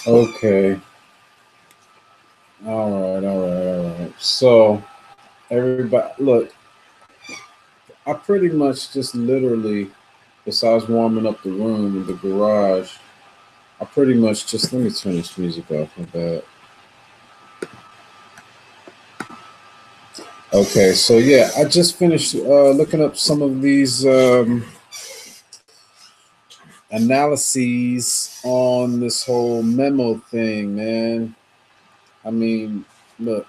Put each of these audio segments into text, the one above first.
Okay. All right. So everybody, look, I pretty much just literally, besides warming up the room in the garage, I pretty much just let me turn this music off. My bad. Okay, so yeah, I just finished looking up some of these analyses on this whole memo thing, man. I mean, look,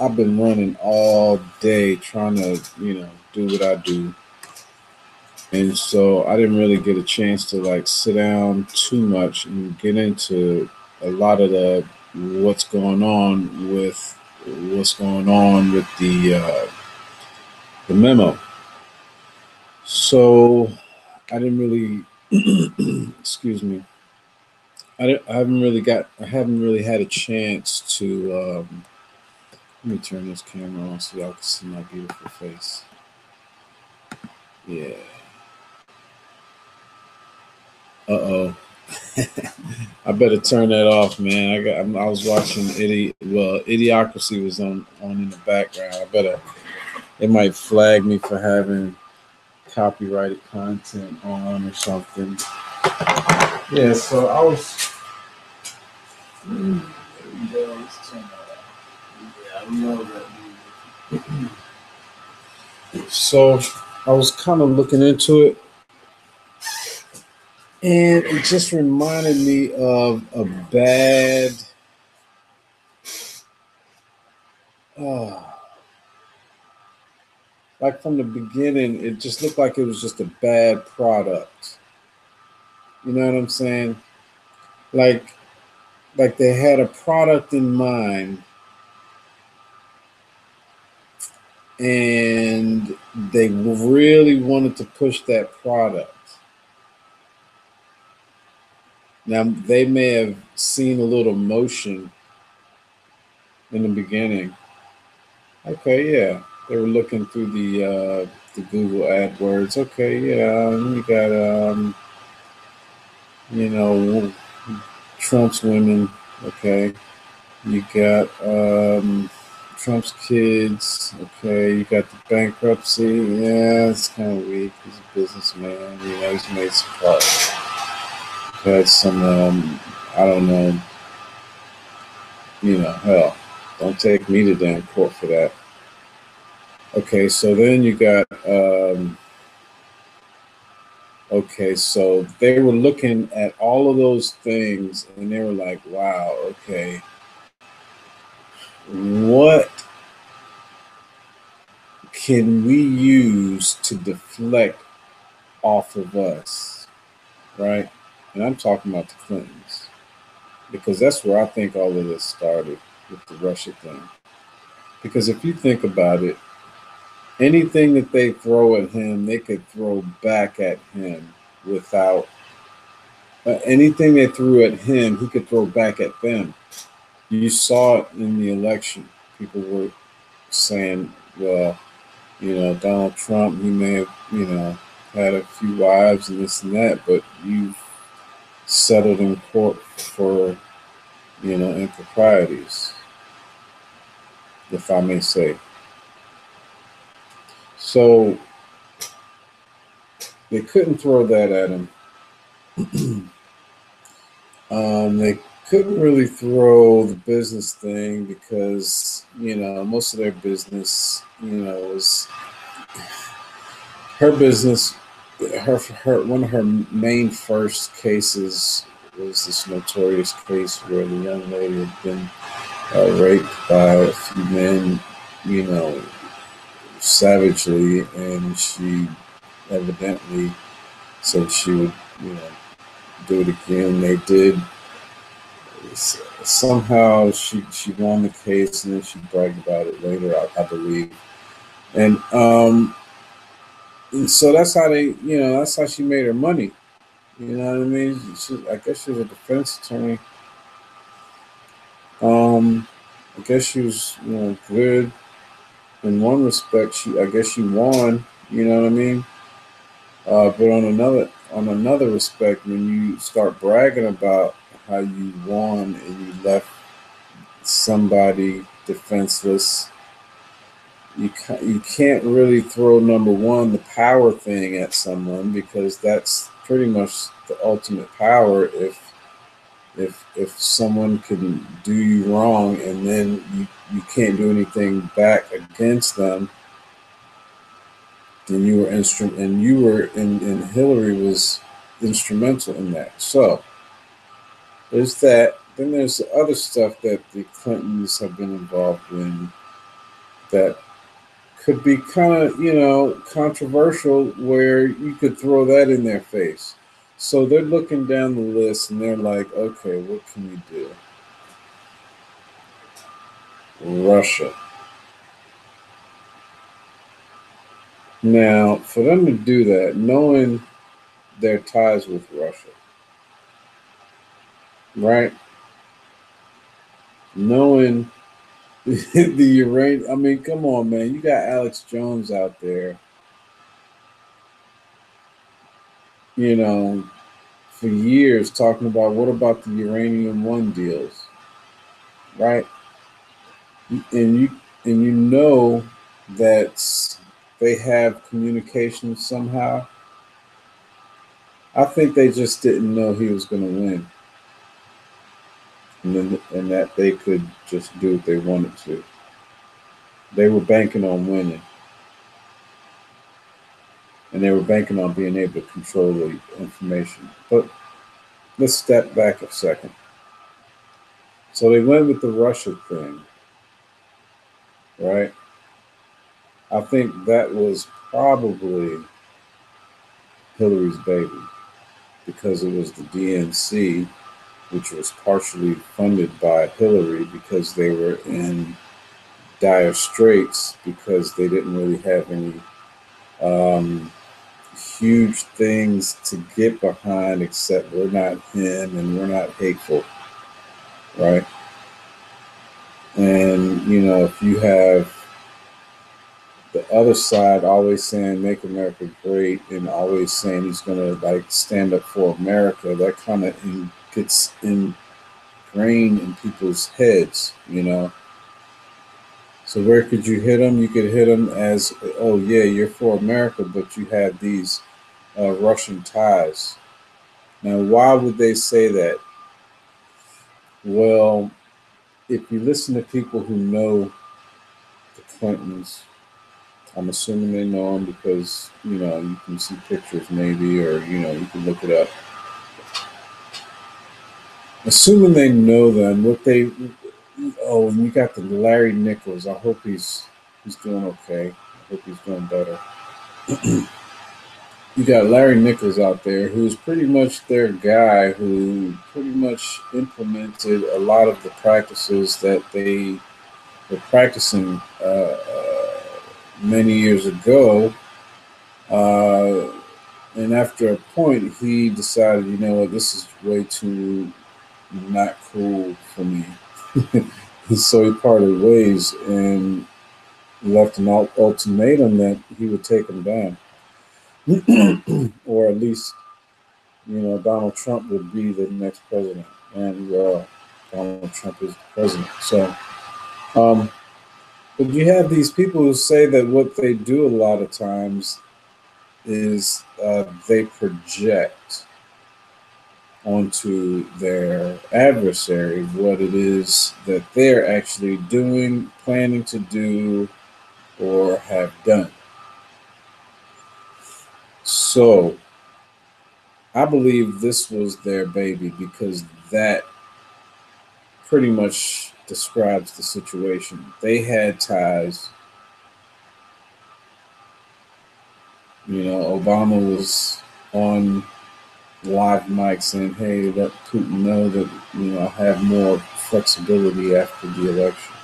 I've been running all day trying to, do what I do. And so I didn't really get a chance to like sit down too much and get into a lot of the what's going on with the memo. So I didn't really excuse me. I haven't really had a chance to let me turn this camera on so y'all can see my beautiful face. Yeah. Uh-oh. I better turn that off, man. I was watching Idiocracy was on in the background. It might flag me for having copyrighted content on or something. Yeah, so I was there we go. Let's turn that off. Yeah, I love that music. So I was kind of looking into it, and it just reminded me of a bad. Uh, like from the beginning, it just looked like it was just a bad product. You know what I'm saying? Like like they had a product in mind and they really wanted to push that product. Now they may have seen a little motion in the beginning. Okay, yeah. They were looking through the Google AdWords. Okay, yeah, you got you know, Trump's women. Okay, you got Trump's kids. Okay, you got the bankruptcy. Yeah, it's kind of weak. He's a businessman. He's made some products. Had some, I don't know. Hell, don't take me to damn court for that. Okay, so then you got. Okay, so they were looking at all of those things, and they were like, "Wow, okay, what can we use to deflect off of us, right?" And I'm talking about the Clintons because that's where I think all of this started with the Russia thing. Because if you think about it, anything that they throw at him, they could throw back at him without anything they threw at him, he could throw back at them. You saw it in the election. People were saying, well, Donald Trump, he may have, had a few wives and this and that, but you settled in court for, improprieties, if I may say. So they couldn't throw that at him. They couldn't really throw the business thing because, most of their business, was her business. Her one of her main first cases was this notorious case where the young lady had been raped by a few men, you know, savagely, and she evidently said she would, you know, do it again. They did. Somehow she won the case, and then she bragged about it later, I believe. And so that's how that's how she made her money. You know what I mean? I guess she was a defense attorney. Um, I guess she was, good in one respect. I guess she won. You know what I mean? But on another respect, when you start bragging about how you won and you left somebody defenseless. You can't really throw, number one, the power thing at someone, because that's pretty much the ultimate power. If someone can do you wrong and then you can't do anything back against them, then you were and Hillary was instrumental in that. So there's that. Then there's the other stuff that the Clintons have been involved in that could be kind of, controversial, where you could throw that in their face. So they're looking down the list and they're like, okay, what can we do? Russia. Now, for them to do that, knowing their ties with Russia, right? Knowing the uranium, I mean, come on, man. You got Alex Jones out there, you know, for years talking about, what about the Uranium One deals, right? And you know that they have communication somehow. I think they just didn't know he was going to win, and that they could just do what they wanted to. They were banking on winning, and they were banking on being able to control the information. But let's step back a second. So they went with the Russia thing, right? I think that was probably Hillary's baby, because it was the DNC, which was partially funded by Hillary, because they were in dire straits, because they didn't really have any um, huge things to get behind, except we're not him and we're not hateful, right? And, if you have the other side always saying make America great, and always saying he's going to like stand up for America, that kind of gets ingrained in people's heads. So where could you hit them? You could hit them as, oh yeah, you're for America, but you have these Russian ties. Now, why would they say that? Well, if you listen to people who know the Clintons, I'm assuming they know them because, you can see pictures maybe, or, you can look it up. Assuming they know them, oh, and you got the Larry Nichols. I hope he's doing okay. I hope he's doing better. You got Larry Nichols out there, who's pretty much their guy, who pretty much implemented a lot of the practices that they were practicing many years ago. And after a point, he decided, what, this is way too not cool for me. So he parted ways and left an ultimatum that he would take him down. Or at least, Donald Trump would be the next president. And Donald Trump is the president. So, but you have these people who say that what they do a lot of times is they project onto their adversary what it is that they're actually doing, planning to do, or have done. So I believe this was their baby, because that pretty much describes the situation. They had ties. Obama was on live mic saying, hey, let Putin know that, I have more flexibility after the election,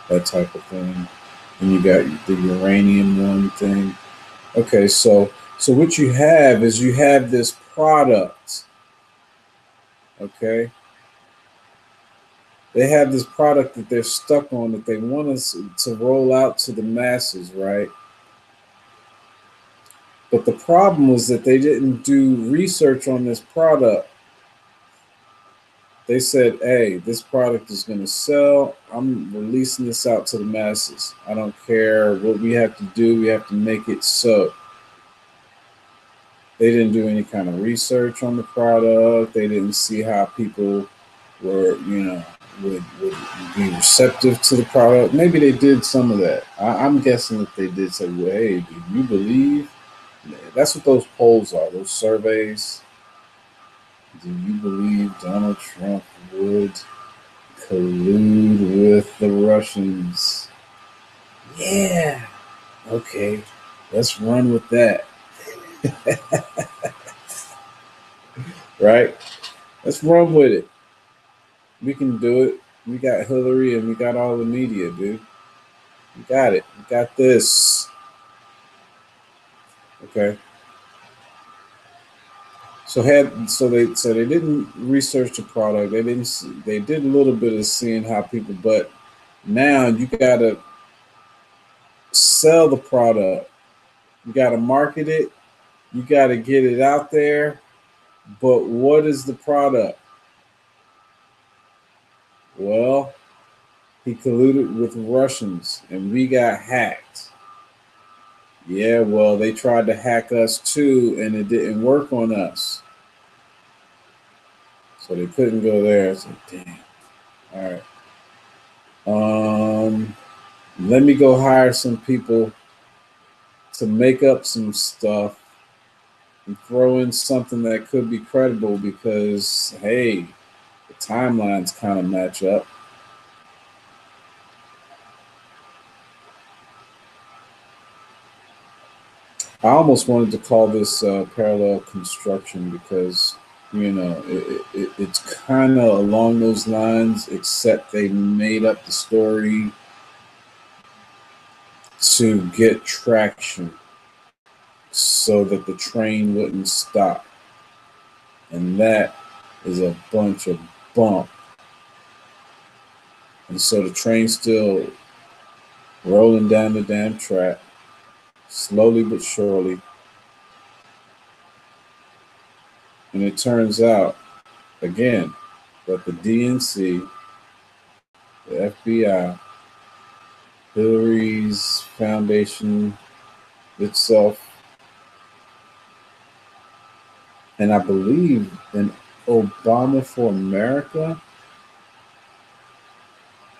that type of thing. And you got the Uranium One thing. Okay, so what you have is you have this product, okay? They have this product that they're stuck on, that they want us to roll out to the masses, right? But the problem was that they didn't do research on this product. They said, hey, this product is going to sell. I'm releasing this out to the masses. I don't care what we have to do. We have to make it so. They didn't do any kind of research on the product. They didn't see how people were, would be receptive to the product. Maybe they did some of that. I'm guessing that they did say, well, hey, do you believe? That's what those polls are, those surveys. Do you believe Donald Trump would collude with the Russians? Yeah. Okay. Let's run with that. Right? Let's run with it. We can do it. We got Hillary and we got all the media, dude. We got it. We got this. Okay. So they didn't research the product. They did a little bit of seeing how people, but now you gotta sell the product. You gotta market it. You gotta get it out there. But what is the product? Well, he colluded with Russians and we got hacked. Yeah, well, they tried to hack us too, and it didn't work on us. So they couldn't go there. It's like, damn. All right. Let me go hire some people to make up some stuff and throw in something that could be credible because, hey, the timelines kind of match up. I almost wanted to call this parallel construction because, it's kind of along those lines, except they made up the story to get traction so that the train wouldn't stop. And that is a bunch of bunk. And so the train's still rolling down the damn track, slowly but surely. And it turns out, again, that the DNC, the FBI, Hillary's foundation itself, and I believe in Obama for America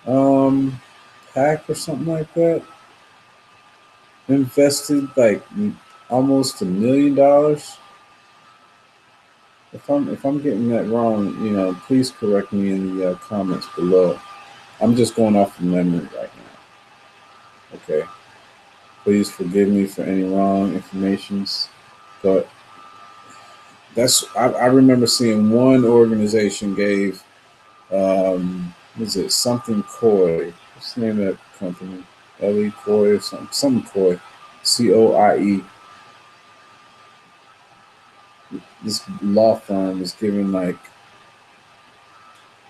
PAC or something like that, invested like almost $1 million. If I'm getting that wrong, please correct me in the comments below. I'm just going off of memory right now. Okay. Please forgive me for any wrong informations, but I remember seeing one organization gave was it something Coy? What's the name of that company? Ellie Coy or something Coy, COIE. This law firm is giving like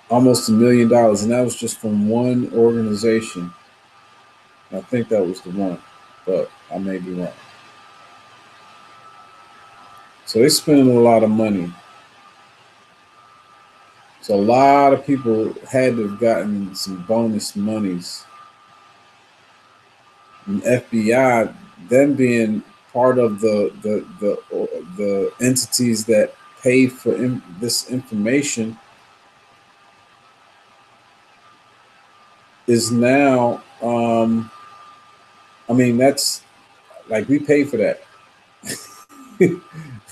almost $1 million, and that was just from one organization. I think that was the one, but I may be wrong. So they're spending a lot of money. So a lot of people had to have gotten some bonus monies. And FBI, them being part of the entities that paid for this information, is now. I mean, that's like we pay for that.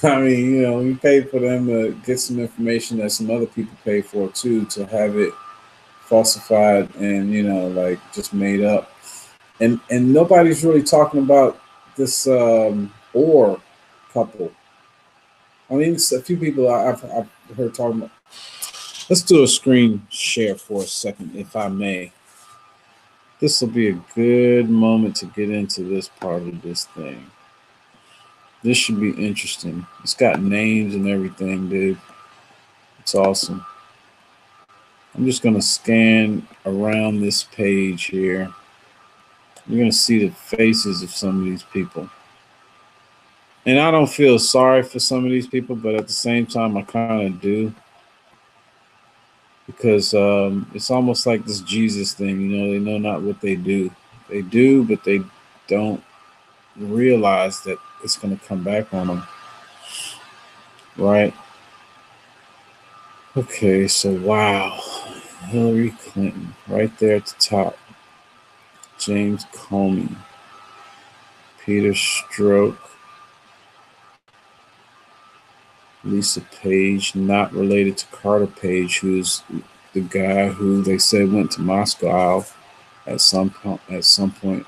I mean, we pay for them to get some information that some other people pay for too, to have it falsified and like just made up. And nobody's really talking about this Orr couple. I mean, a few people I've heard talking about. Let's do a screen share for a second, if I may. This will be a good moment to get into this part of this thing. This should be interesting. It's got names and everything, dude. It's awesome. I'm just going to scan around this page here. You're going to see the faces of some of these people. And I don't feel sorry for some of these people, but at the same time, I kind of do. because it's almost like this Jesus thing. You know, they know not what they do. They do, but they don't realize that it's going to come back on them, right? Okay, so wow, Hillary Clinton right there at the top, James Comey, Peter Strzok, Lisa Page, not related to Carter Page, who's the guy who they said went to Moscow at some point.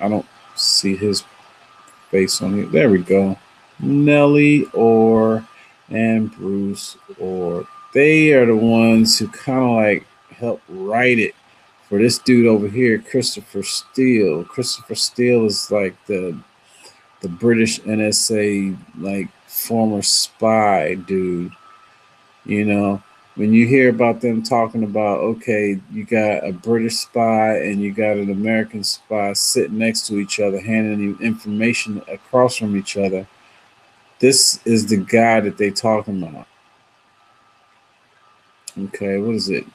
I don't see his face on it. There we go. Nellie Orr and Bruce Orr. They are the ones who kind of like helped write it for this dude over here, Christopher Steele. Christopher Steele is like the British NSA like former spy dude. You know, when you hear about them talking about, okay, you got a British spy and you got an American spy sitting next to each other, handing you information across from each other, this is the guy that they talking about. Okay, what is it?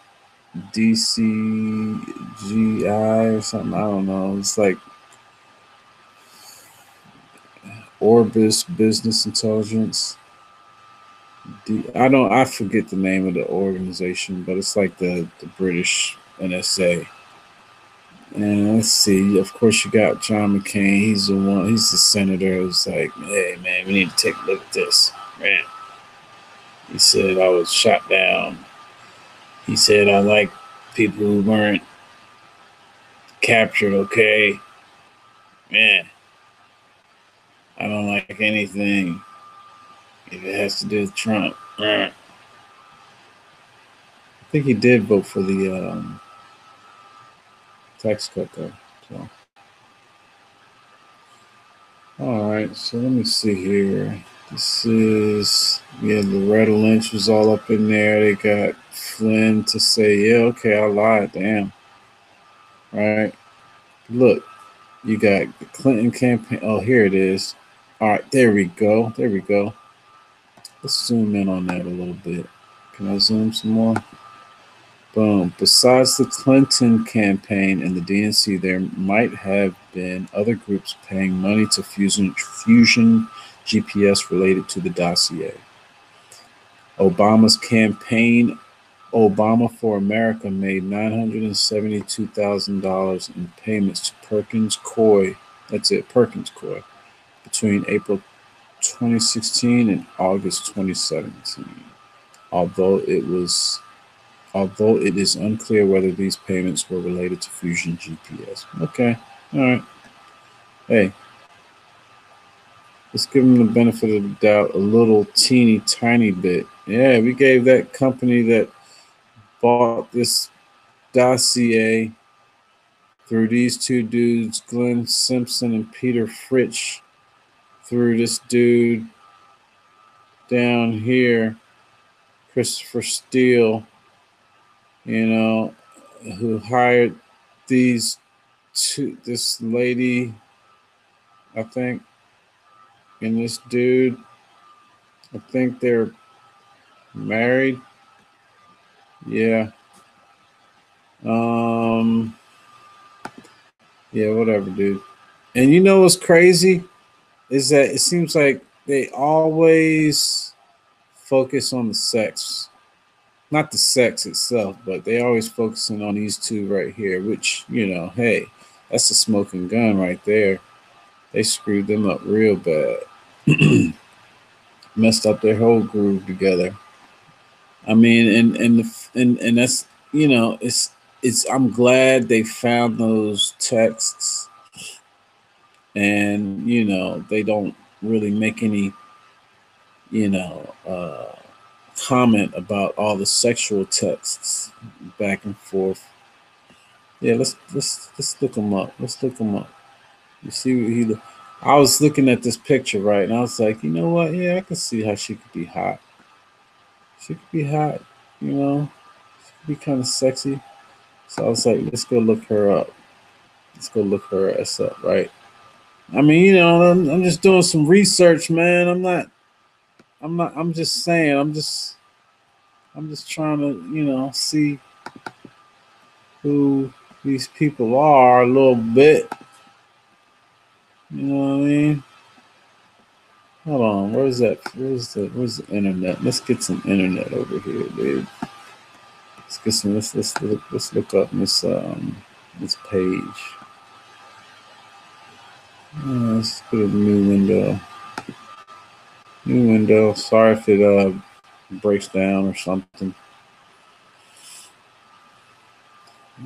DCGI or something? I don't know. It's like Orbis Business Intelligence. I forget the name of the organization, but it's like the British NSA. And let's see, of course you got John McCain. He's the senator who's like, hey man, we need to take a look at this. Man. He said I was shot down. He said I like people who weren't captured, okay? Man, I don't like anything if it has to do with Trump. I think he did vote for the tax cut though. So, all right. So let me see here. This is Loretta Lynch was all up in there. They got Flynn to say, yeah, okay, I lied. Damn. Right. Look, you got the Clinton campaign. Oh, here it is. All right, there we go. There we go. Let's zoom in on that a little bit. Can I zoom some more? Boom. Besides the Clinton campaign and the DNC, there might have been other groups paying money to Fusion GPS related to the dossier. Obama's campaign, Obama for America, made $972,000 in payments to Perkins Coie. That's it, Perkins Coie, between April 2016 and August 2017. Although it is unclear whether these payments were related to Fusion GPS. Okay, all right. Hey, let's give them the benefit of the doubt a little teeny tiny bit. Yeah, we gave that company that bought this dossier through these two dudes, Glenn Simpson and Peter Fritsch, through this dude down here, Christopher Steele, who hired this lady, I think, and this dude. I think they're married. Yeah. Yeah, whatever, dude. And you know what's crazy is that it seems like they always focus on the sex. Not the sex itself, but they always focusing on these two right here, which, hey, that's a smoking gun right there. They screwed them up real bad. Messed up their whole groove together. I mean, and that's, it's I'm glad they found those texts, and they don't really make any comment about all the sexual texts back and forth. Yeah, let's look them up. Let's look them up. You see what he. I was looking at this picture, right, and I was like, you know what? Yeah, I can see how she could be hot. She could be hot, She could be kind of sexy. So I was like, let's go look her up. Let's go look her ass up, right? I mean, I'm just doing some research, man. I'm just saying. I'm just trying to, see who these people are a little bit. You know what I mean? Hold on, where's the internet? Let's get some internet over here, dude. Let's get some. Let's look up this page. Let's put a new window. New window. Sorry if it breaks down or something.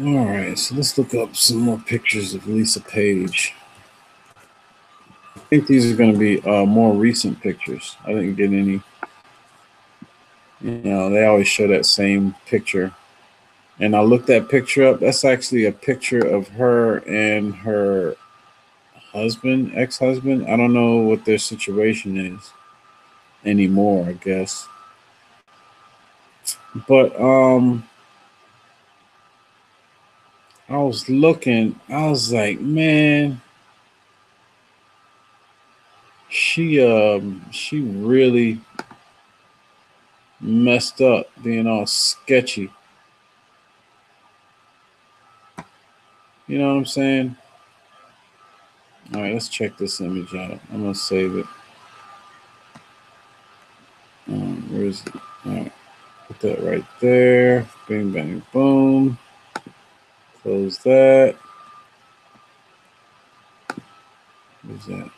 All right, so let's look up some more pictures of Lisa Page. I think these are going to be more recent pictures. I didn't get any. You know, they always show that same picture. And I looked that picture up. That's actually a picture of her and her husband, ex-husband. I don't know what their situation is anymore, I guess. But I was looking, I was like, man, she really messed up being all sketchy. You know what I'm saying? All right, let's check this image out. I'm gonna save it. Where is it? All right, put that right there. Bing, bang, boom. Close that. Where's that?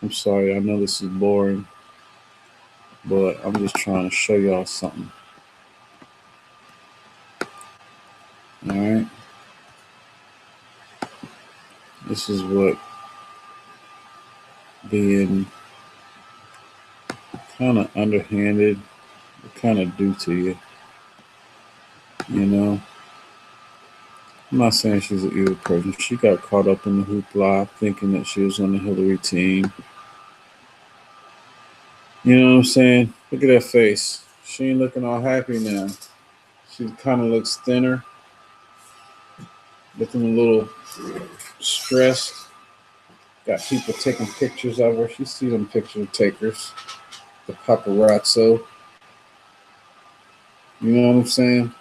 I'm sorry, I know this is boring, but I'm just trying to show y'all something. All right. This is what being kind of underhanded kind of do to you. You know, I'm not saying she's an evil person. She got caught up in the hoopla thinking that she was on the Hillary team. You know what I'm saying? Look at that face. She ain't looking all happy now. She kind of looks thinner, looking a little stressed. Got people taking pictures of her. She see them picture takers, the paparazzo. You know what I'm saying?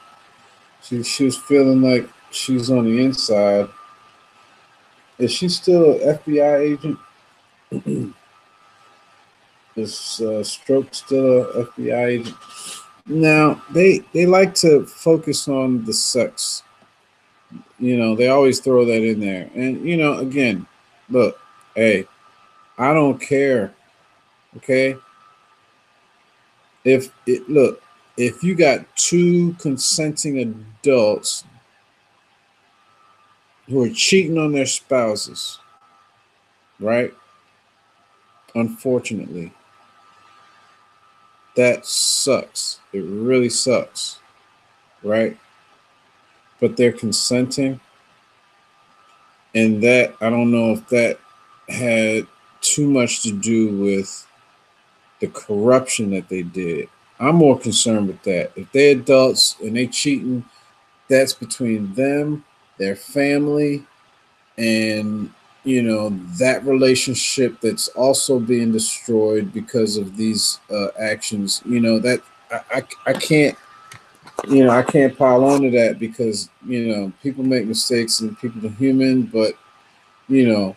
She was feeling like she's on the inside. Is she still an FBI agent? Is Stroke still a FBI agent? Now they like to focus on the sex. You know, they always throw that in there. And you know, again, look, hey, I don't care. Okay? If you got two consenting adults who are cheating on their spouses, right? Unfortunately, that sucks. It really sucks, right? But they're consenting. And that, I don't know if that had too much to do with the corruption that they did. I'm more concerned with that. If they're adults and they cheating, that's between them, their family, and you know that relationship that's also being destroyed because of these actions. You know that I can't, you know, I can't pile onto that because you know people make mistakes and people are human, but you know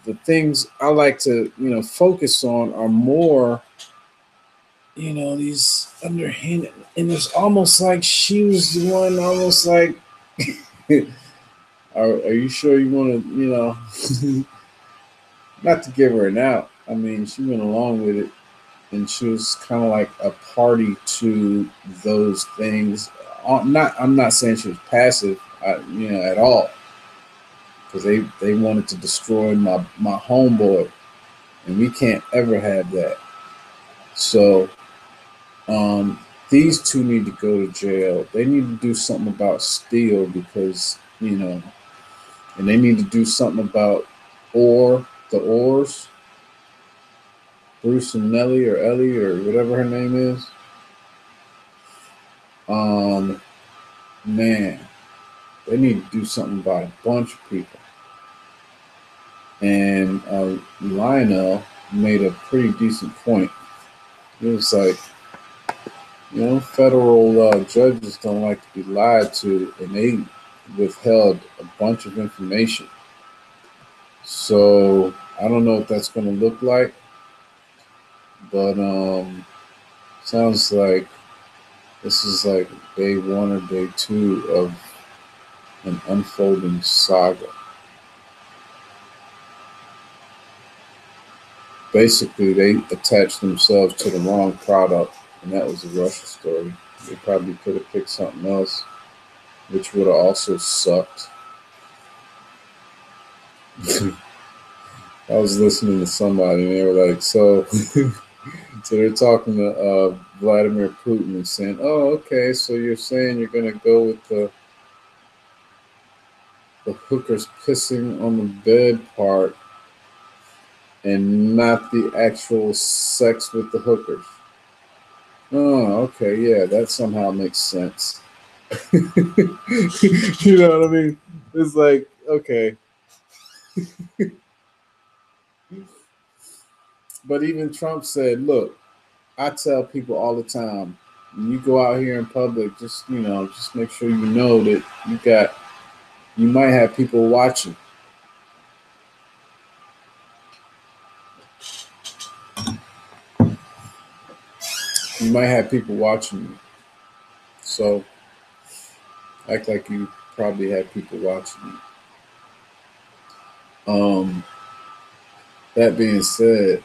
the things I like to focus on are more these underhanded, and it's almost like she was the one, almost like are you sure you want to not to give her an out. I mean, she went along with it, and she was kind of like a party to those things. I'm not saying she was passive, at all, because they wanted to destroy my homeboy, and we can't ever have that. So, these two need to go to jail. They need to do something about Steele because and they need to do something about the Orrs. Bruce and Nellie or Ellie or whatever her name is. Man, they need to do something about a bunch of people. And Lionel made a pretty decent point. It was like, federal judges don't like to be lied to, and they withheld a bunch of information. So I don't know what that's going to look like, but sounds like this is like day one or day two of an unfolding saga. Basically, they attached themselves to the wrong product, and that was the Russia story. They probably could have picked something else, which would have also sucked. I was listening to somebody, and they were like, so they're talking to Vladimir Putin and saying, "Oh, okay, so you're saying you're going to go with the hookers pissing on the bed part and not the actual sex with the hookers." Oh, okay, yeah, that somehow makes sense. You know what I mean? It's like, okay. But even Trump said, look, I tell people all the time, when you go out here in public, just make sure you know that you might have people watching. You might have people watching you. So act like you probably have people watching you. That being said,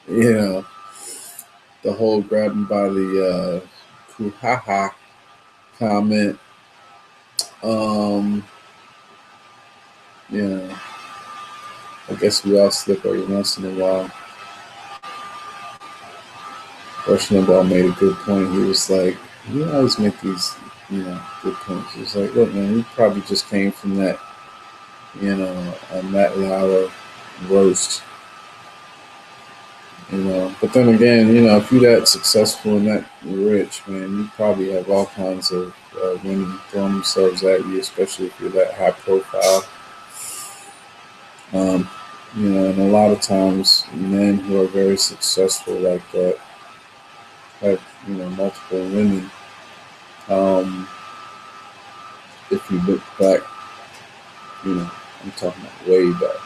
you know, the whole grabbing by the kuhaha comment, um, yeah, I guess we all slip every once in a while. Rush Limbaugh made a good point. He was like, you always make these, good points. He was like, look, man, you probably just came from that, Matt Lauer roast, But then again, if you're that successful and that rich, man, you probably have all kinds of women throwing themselves at you, especially if you're that high profile. And a lot of times, men who are very successful like that have, multiple women. Um, if you look back, I'm talking about way back.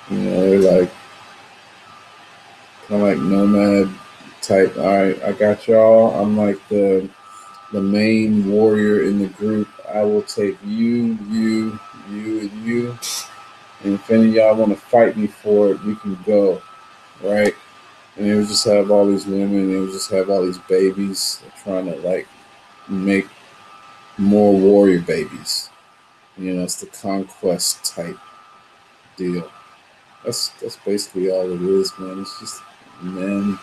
They're like kind of like nomad type. All right, I got y'all. I'm like the main warrior in the group. I will take you, and you. And if any of y'all want to fight me for it, you can go, right? And they would just have all these women. They would just have all these babies trying to like make more warrior babies. It's the conquest type deal. That's basically all it is, man. It's just men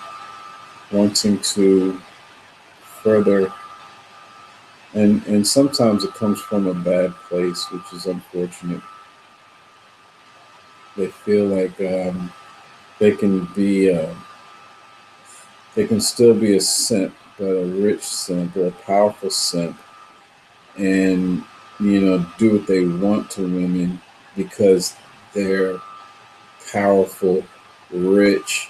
wanting to further, and sometimes it comes from a bad place, which is unfortunate. They feel like they can be, they can still be a simp, but a rich simp or a powerful simp, and do what they want to women because they're powerful, rich,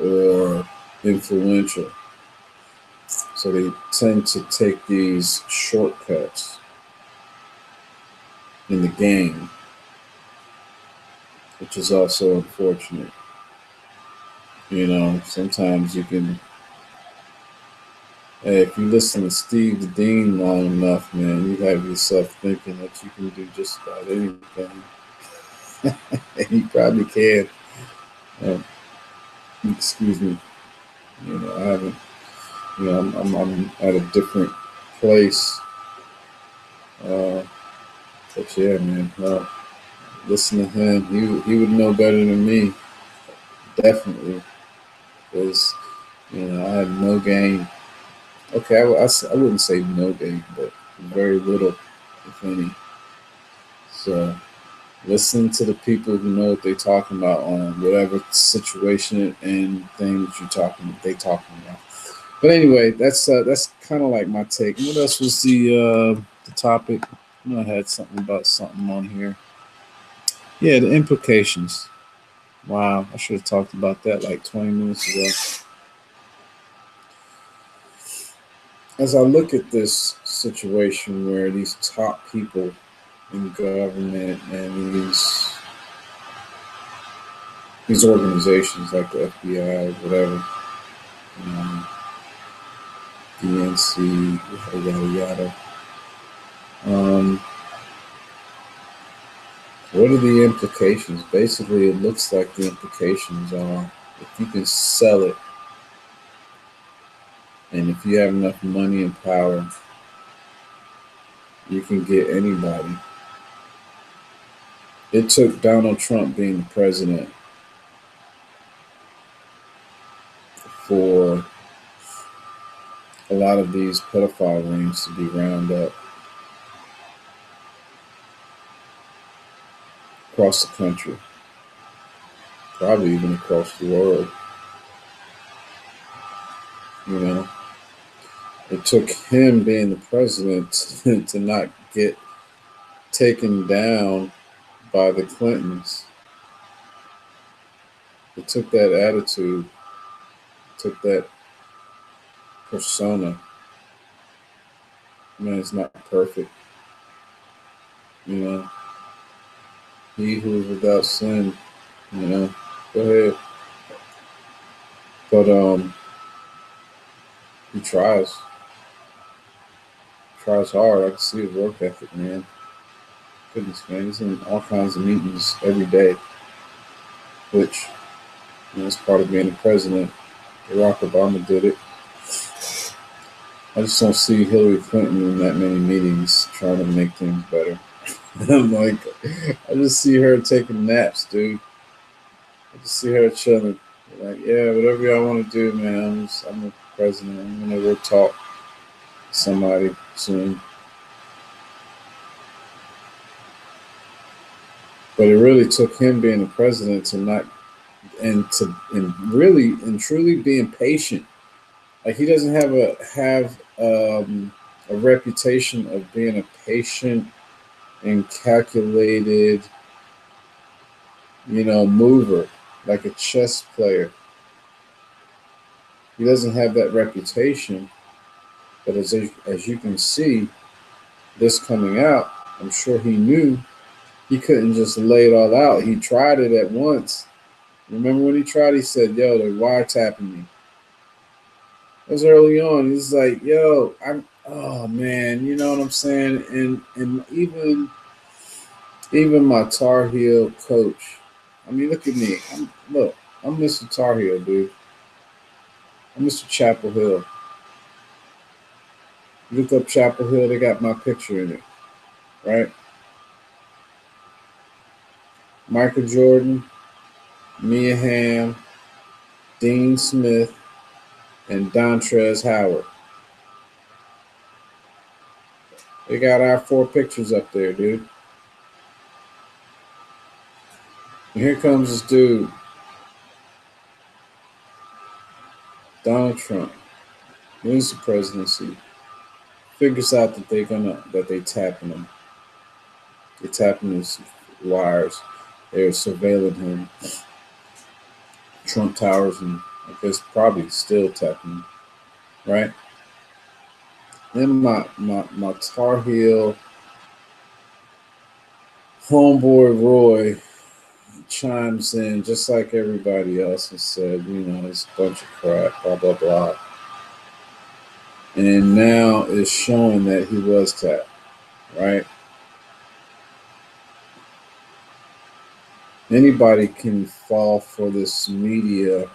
or influential. So they tend to take these shortcuts in the game, which is also unfortunate. Sometimes you can, hey, if you listen to Steve Dean long enough, man, you have yourself thinking that you can do just about anything. And you probably can. Uh, Excuse me. I haven't, I'm at a different place. But yeah, man, listen to him. He would know better than me, definitely, because I had no game. Okay, I wouldn't say no game, but very little, if any. So listen to the people who know what they're talking about on whatever situation and thing that they talking about. But anyway, that's kind of like my take. What else was the topic? I had something about something on here. Yeah, the implications. Wow, I should have talked about that like 20 minutes ago. As I look at this situation where these top people in government and these organizations like the FBI, whatever, um, DNC, yada yada yada. What are the implications? Basically, it looks like the implications are if you can sell it and if you have enough money and power, you can get anybody. It took Donald Trump being the president for a lot of these pedophile rings to be rounded up across the country, probably even across the world. You know, it took him being the president to not get taken down by the Clintons. It took that attitude, took that persona. Man, it's not perfect. You know, he who is without sin, you know, go ahead. But he tries hard. I can see his work ethic, man. Goodness, man, he's in all kinds of meetings every day, which, you know, is part of being the president. Barack Obama did it. I just don't see Hillary Clinton in that many meetings trying to make things better. I'm like, I just see her taking naps, dude. I just see her chilling. Like, yeah, whatever y'all want to do, man. I'm the president. I'm gonna go talk to somebody soon. But it really took him being the president to not and really and truly being patient. Like he doesn't have a reputation of being a patient and calculated, mover like a chess player. He doesn't have that reputation. But as you can see, this coming out, I'm sure he knew he couldn't just lay it all out. He tried it at once. Remember when he tried? He said, "Yo, they're wiretapping me." It was early on. He's like, "Yo, I'm. Oh man, you know what I'm saying?" And even my Tar Heel coach. I mean, look at me. I'm Mr. Tar Heel, dude. I'm Mr. Chapel Hill. You look up Chapel Hill, they got my picture in it, right? Michael Jordan, Mia Hamm, Dean Smith, and Dontrez Howard. They got our four pictures up there, dude. And here comes this dude, Donald Trump, wins the presidency, figures out that they tapping him. They tapping his wires. They're surveilling him. Trump Towers and I guess probably still tapping him, right? Then my Tar Heel homeboy Roy chimes in just like everybody else and said, it's a bunch of crap, blah blah blah. And now it's showing that he was tapped, right? Anybody can fall for this media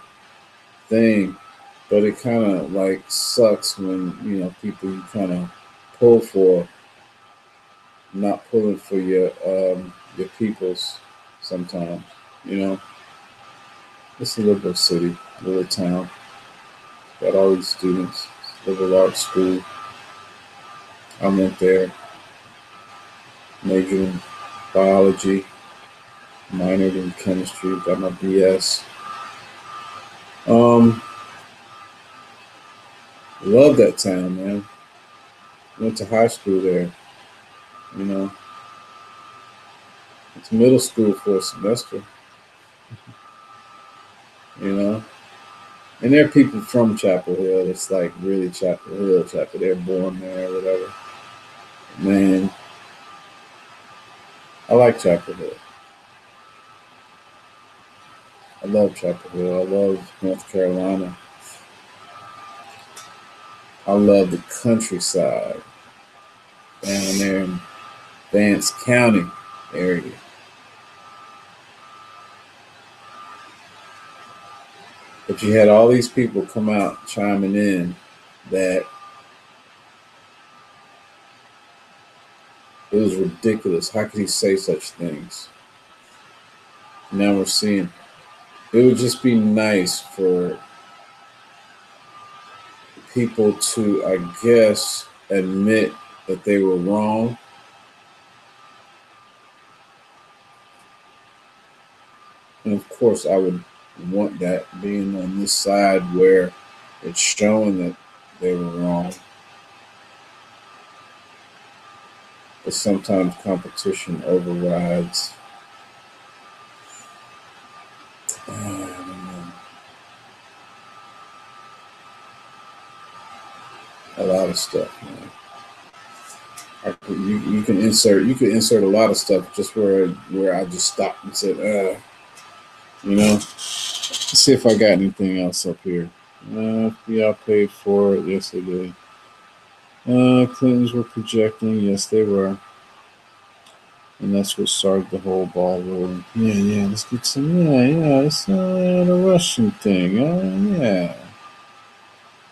thing, but it kind of like sucks when people you kind of pull for not pulling for your peoples sometimes. You know, it's a liberal city, little town, got all these students, liberal arts school. I went there, majored in biology, minored in chemistry, got my BS. Um, Love that town, man. Went to high school there. You know, it's middle school for a semester. you know. And there are people from Chapel Hill. It's like really Chapel Hill, Chapel. They're born there, or whatever. Man, I like Chapel Hill. I love Chapel Hill. I love North Carolina. I love the countryside down there in Vance County area. But you had all these people come out chiming in that it was ridiculous. How could he say such things? Now we're seeing it would just be nice for people to, I guess, admit that they were wrong. And of course, I would want that being on this side where it's showing that they were wrong. But sometimes competition overrides. I don't know, a lot of stuff, man. You can insert a lot of stuff just where I just stopped and said, you know. Let's see if I got anything else up here. FBI paid for it. Yes, they did. Clintons were projecting. Yes, they were. And that's what started the whole ball rolling. Yeah, yeah, let's get some. Yeah, yeah, it's the Russian thing. Yeah.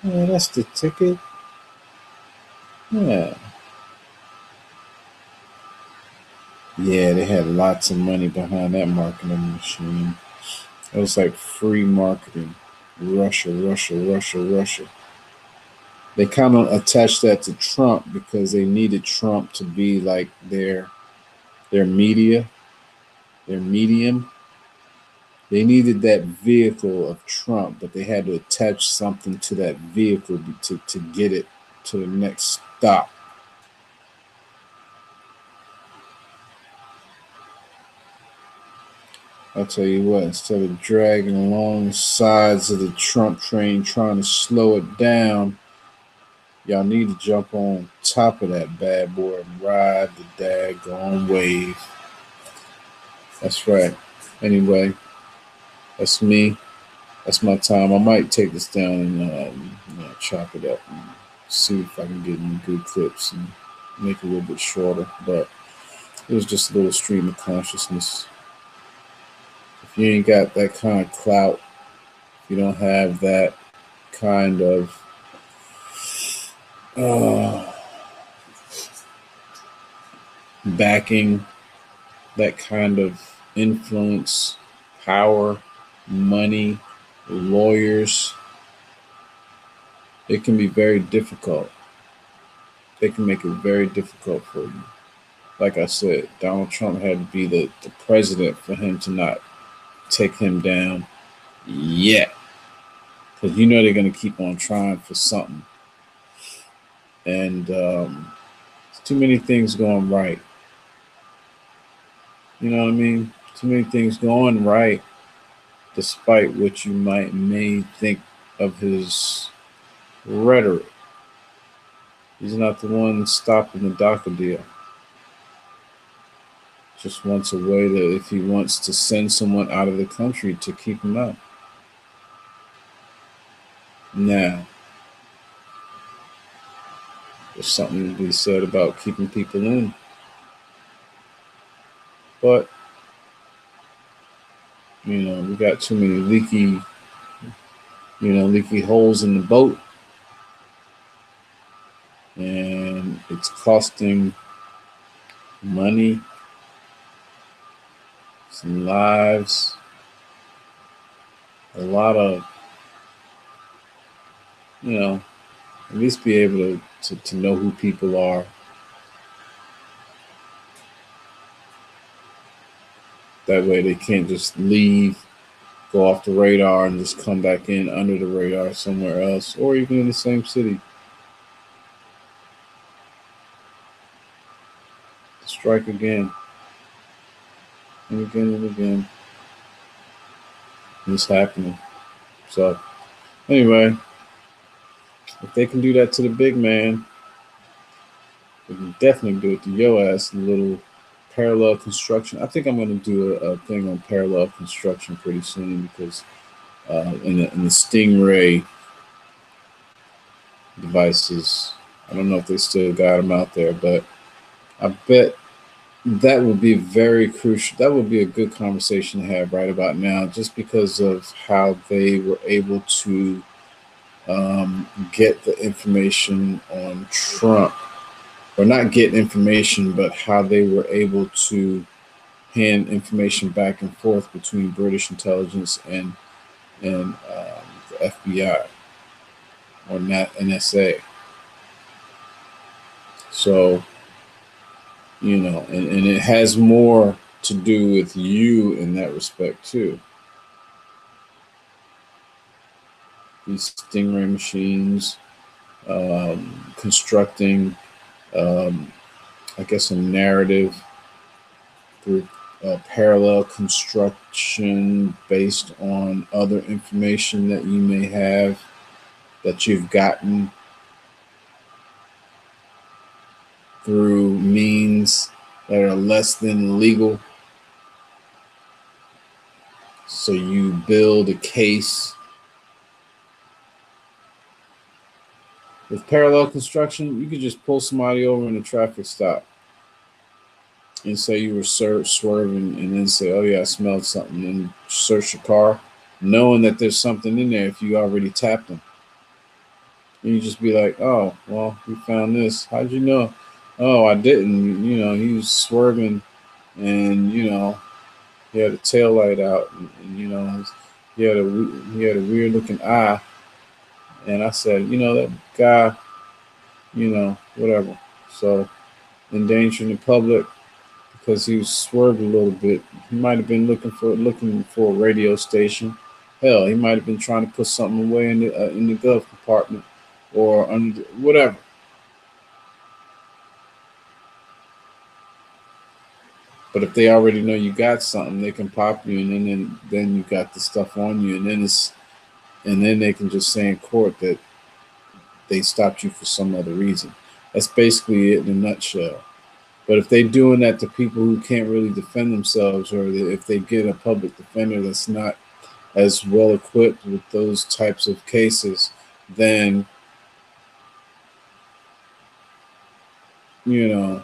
Yeah, that's the ticket. Yeah. Yeah, they had lots of money behind that marketing machine. It was like free marketing. Russia, Russia, Russia, Russia. They kind of attached that to Trump because they needed Trump to be like their media, their medium. They needed that vehicle of Trump, but they had to attach something to that vehicle to get it to the next stop. I'll tell you what, instead of dragging along the sides of the Trump train trying to slow it down, y'all need to jump on top of that bad boy and ride the daggone wave. That's right. Anyway, that's me. That's my time. I might take this down and chop it up and see if I can get any good clips and make it a little bit shorter. But it was just a little stream of consciousness. If you ain't got that kind of clout, if you don't have that kind of backing, that kind of influence, power, money, lawyers, it can be very difficult. They can make it very difficult for you. Like I said, Donald Trump had to be the president for him to not take him down yet. Because you know they're going to keep on trying for something. And too many things going right. You know what I mean? Too many things going right, despite what you may think of his rhetoric. He's not the one stopping the DACA deal. Just wants a way to, if he wants to send someone out of the country, to keep him out. Now, there's something to be said about keeping people in. But, we got too many leaky holes in the boat. And it's costing money, some lives, a lot of, at least be able to know who people are. That way they can't just leave, go off the radar, and just come back in under the radar somewhere else, or even in the same city. Strike again, and again, and again. It's happening. So anyway, if they can do that to the big man, they can definitely do it to your ass. A little parallel construction. I think I'm going to do a thing on parallel construction pretty soon because in the Stingray devices, I don't know if they still got them out there, but I bet that would be very crucial. That would be a good conversation to have right about now, just because of how they were able to get the information on Trump, or not get information, but how they were able to hand information back and forth between British intelligence and the FBI or NSA. So, and it has more to do with you in that respect too. These Stingray machines, constructing, I guess, a narrative through parallel construction based on other information that you may have, that you've gotten through means that are less than legal. So you build a case. With parallel construction, you could just pull somebody over in a traffic stop and say you were swerving, and then say, oh yeah, I smelled something, and search your car, knowing that there's something in there if you already tapped them. And you just be like, oh, well, we found this. How'd you know? Oh, I didn't. He was swerving, and, he had a tail light out, and he had a weird looking eye. And I said, that guy, whatever. So, endangering the public because he swerved a little bit. He might have been looking for a radio station. Hell, he might have been trying to put something away in the glove compartment or under whatever. But if they already know you got something, they can pop you, and then you got the stuff on you, and then they can just say in court that they stopped you for some other reason. That's basically it in a nutshell. But if they're doing that to people who can't really defend themselves, or if they get a public defender that's not as well equipped with those types of cases, then, you're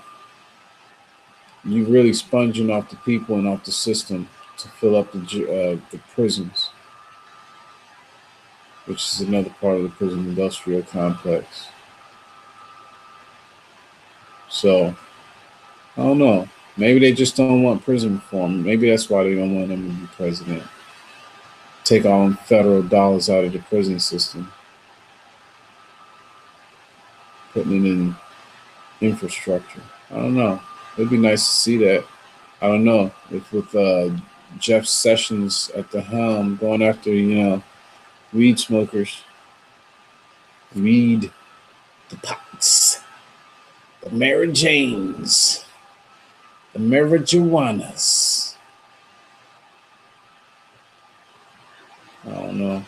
really sponging off the people and off the system to fill up the prisons, which is another part of the prison industrial complex. So, I don't know. Maybe they just don't want prison reform. Maybe that's why they don't want him to be president. Take all them federal dollars out of the prison system, putting it in infrastructure. I don't know. It'd be nice to see that. I don't know if with Jeff Sessions at the helm going after weed smokers, weed, the pots, the Mary Janes, the marijuanas. I don't know.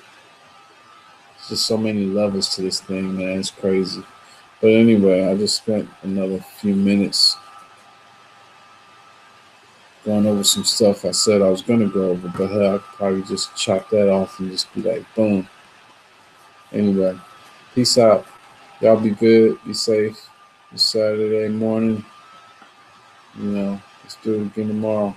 There's just so many levels to this thing, man. It's crazy. But anyway, I just spent another few minutes going over some stuff I said I was going to go over, but hell, I could probably just chop that off and just be like, boom. Anyway, peace out. Y'all be good. Be safe. It's Saturday morning. Let's do it again tomorrow.